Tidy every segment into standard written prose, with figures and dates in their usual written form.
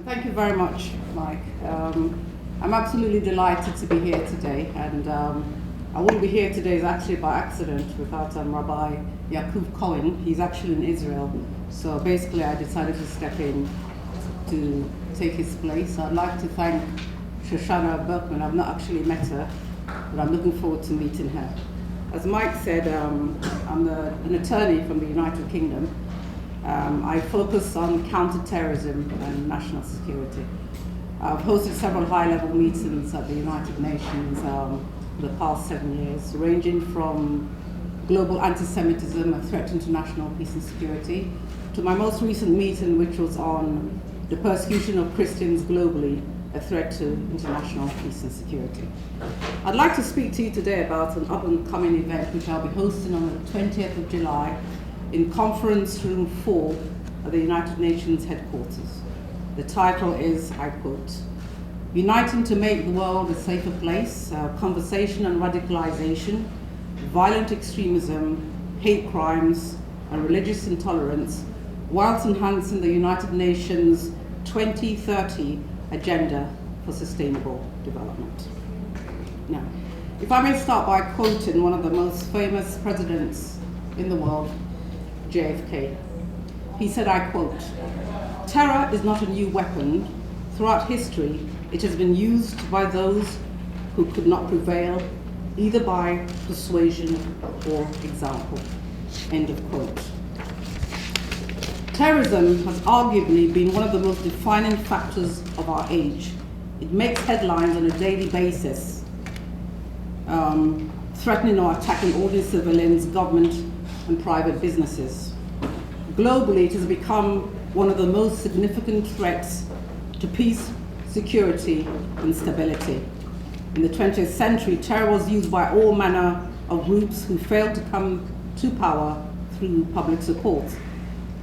Thank you very much, Mike. I'm absolutely delighted to be here today, and I wouldn't be here today is actually by accident without Rabbi Yaakov Cohen. He's actually in Israel, so basically I decided to step in to take his place. I'd like to thank Shoshana Berkman. I've not actually met her, but I'm looking forward to meeting her. As Mike said, I'm an attorney from the United Kingdom. I focus on counter-terrorism and national security. I've hosted several high-level meetings at the United Nations for the past 7 years, ranging from global anti-Semitism, a threat to international peace and security, to my most recent meeting, which was on the persecution of Christians globally, a threat to international peace and security. I'd like to speak to you today about an up-and-coming event which I'll be hosting on the 20th of July in Conference Room 4 at the United Nations headquarters. The title is, I quote, "Uniting to Make the World a Safer Place, Conversation on Radicalization, Violent Extremism, Hate Crimes, and Religious Intolerance, whilst enhancing the United Nations 2030 Agenda for Sustainable Development." Now, if I may start by quoting one of the most famous presidents in the world, JFK. He said, I quote, "Terror is not a new weapon. Throughout history, it has been used by those who could not prevail, either by persuasion or example." End of quote. Terrorism has arguably been one of the most defining factors of our age. It makes headlines on a daily basis, threatening or attacking ordinary civilians, government, and private businesses. Globally, it has become one of the most significant threats to peace, security, and stability. In the 20th century, terror was used by all manner of groups who failed to come to power through public support.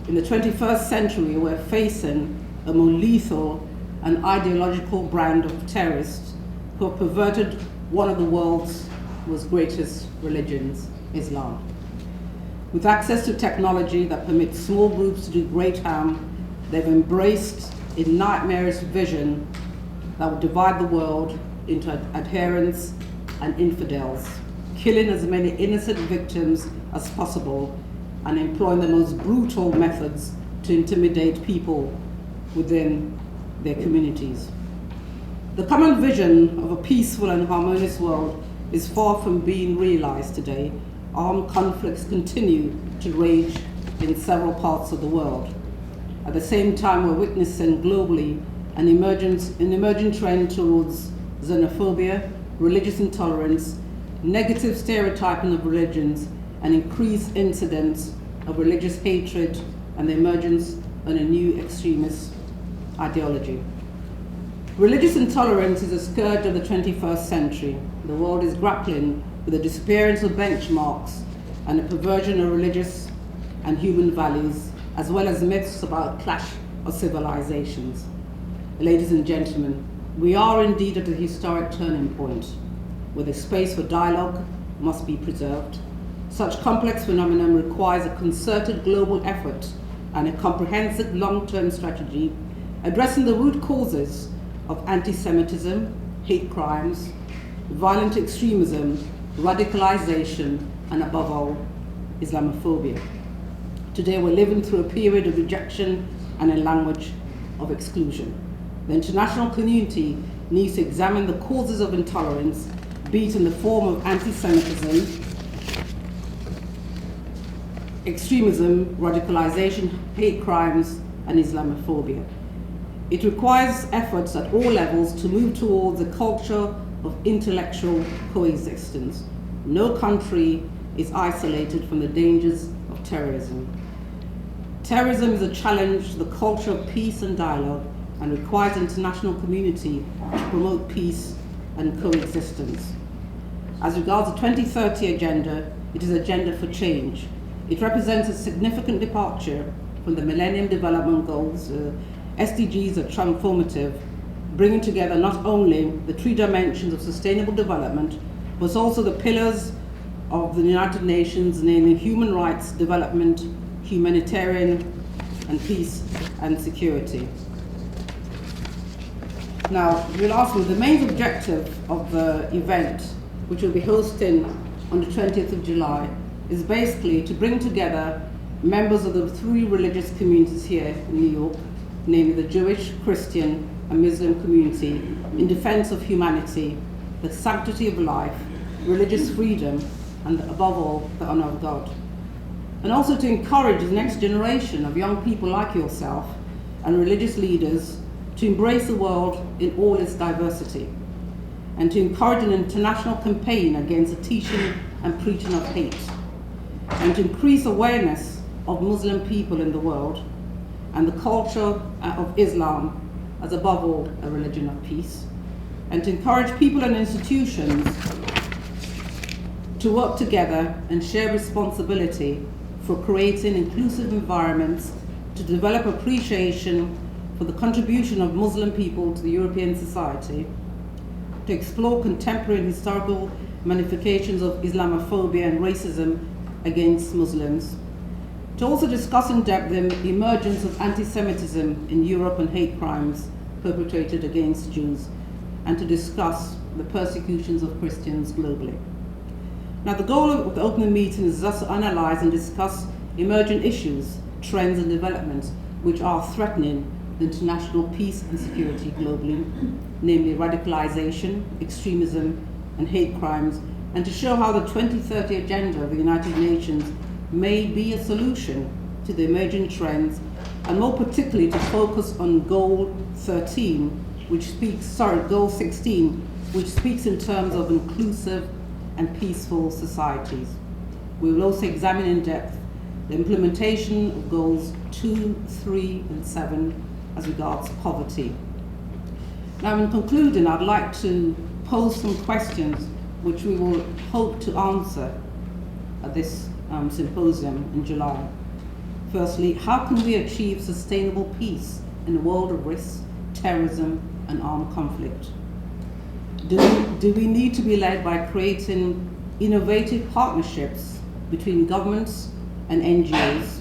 In the 21st century, we're facing a more lethal and ideological brand of terrorists who have perverted one of the world's most greatest religions, Islam. With access to technology that permits small groups to do great harm, they've embraced a nightmarish vision that will divide the world into adherents and infidels, killing as many innocent victims as possible and employing the most brutal methods to intimidate people within their communities. The common vision of a peaceful and harmonious world is far from being realized today. Armed conflicts continue to rage in several parts of the world. At the same time, we're witnessing globally an emerging trend towards xenophobia, religious intolerance, negative stereotyping of religions, and increased incidents of religious hatred and the emergence of a new extremist ideology. Religious intolerance is a scourge of the 21st century. The world is grappling with the disappearance of benchmarks and the perversion of religious and human values, as well as myths about clash of civilizations. Ladies and gentlemen, we are indeed at a historic turning point where the space for dialogue must be preserved. Such complex phenomenon requires a concerted global effort and a comprehensive long-term strategy addressing the root causes of anti-Semitism, hate crimes, violent extremism, radicalization, and above all, Islamophobia. Today we're living through a period of rejection and a language of exclusion. The international community needs to examine the causes of intolerance, be it in the form of anti-Semitism, extremism, radicalization, hate crimes, and Islamophobia. It requires efforts at all levels to move towards a culture of intellectual coexistence. No country is isolated from the dangers of terrorism. Terrorism is a challenge to the culture of peace and dialogue and requires the international community to promote peace and coexistence. As regards the 2030 agenda, it is an agenda for change. It represents a significant departure from the Millennium Development Goals. SDGs are transformative, bringing together not only the 3 dimensions of sustainable development, but also the pillars of the United Nations, namely human rights, development, humanitarian, and peace and security. Now, you'll ask me, the main objective of the event, which we'll be hosting on the 20th of July, is basically to bring together members of the three religious communities here in New York, namely the Jewish, Christian, and Muslim community, in defense of humanity, the sanctity of life, religious freedom, and above all, the honor of God. And also to encourage the next generation of young people like yourself and religious leaders to embrace the world in all its diversity, and to encourage an international campaign against the teaching and preaching of hate, and to increase awareness of Muslim people in the world and the culture of Islam as above all a religion of peace, and to encourage people and institutions to work together and share responsibility for creating inclusive environments to develop appreciation for the contribution of Muslim people to the European society, to explore contemporary and historical manifestations of Islamophobia and racism against Muslims, to also discuss in depth the emergence of anti-Semitism in Europe and hate crimes perpetrated against Jews, and to discuss the persecutions of Christians globally. Now, the goal of the opening meeting is thus to analyze and discuss emerging issues, trends and developments which are threatening the international peace and security globally, namely radicalization, extremism, and hate crimes, and to show how the 2030 agenda of the United Nations may be a solution to the emerging trends, and more particularly to focus on Goal 16, which speaks in terms of inclusive and peaceful societies. We will also examine in depth the implementation of Goals 2, 3, and 7 as regards poverty. Now, in concluding, I'd like to pose some questions which we will hope to answer at this symposium in July. Firstly, how can we achieve sustainable peace in a world of risk, terrorism, and armed conflict? Do we need to be led by creating innovative partnerships between governments and NGOs?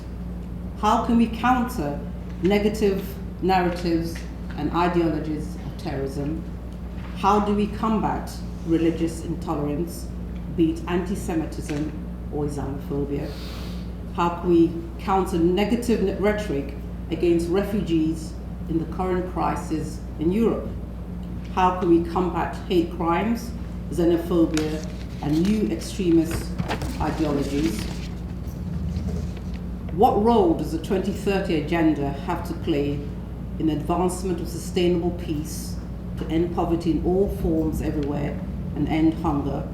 How can we counter negative narratives and ideologies of terrorism? How do we combat religious intolerance, be it anti-Semitism or Islamophobia? How can we counter negative rhetoric against refugees in the current crisis in Europe? How can we combat hate crimes, xenophobia, and new extremist ideologies? What role does the 2030 agenda have to play in the advancement of sustainable peace, to end poverty in all forms everywhere and end hunger?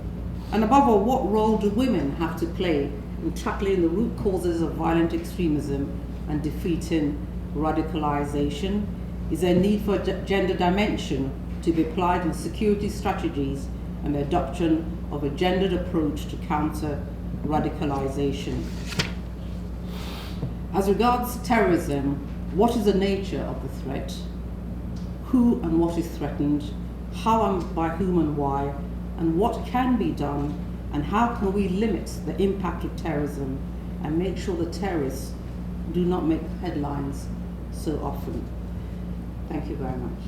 And above all, what role do women have to play in tackling the root causes of violent extremism and defeating radicalization? Is there a need for a gender dimension to be applied in security strategies and the adoption of a gendered approach to counter radicalization? As regards terrorism, what is the nature of the threat? Who and what is threatened? How and by whom and why? And what can be done? And how can we limit the impact of terrorism and make sure the terrorists do not make headlines so often? Thank you very much.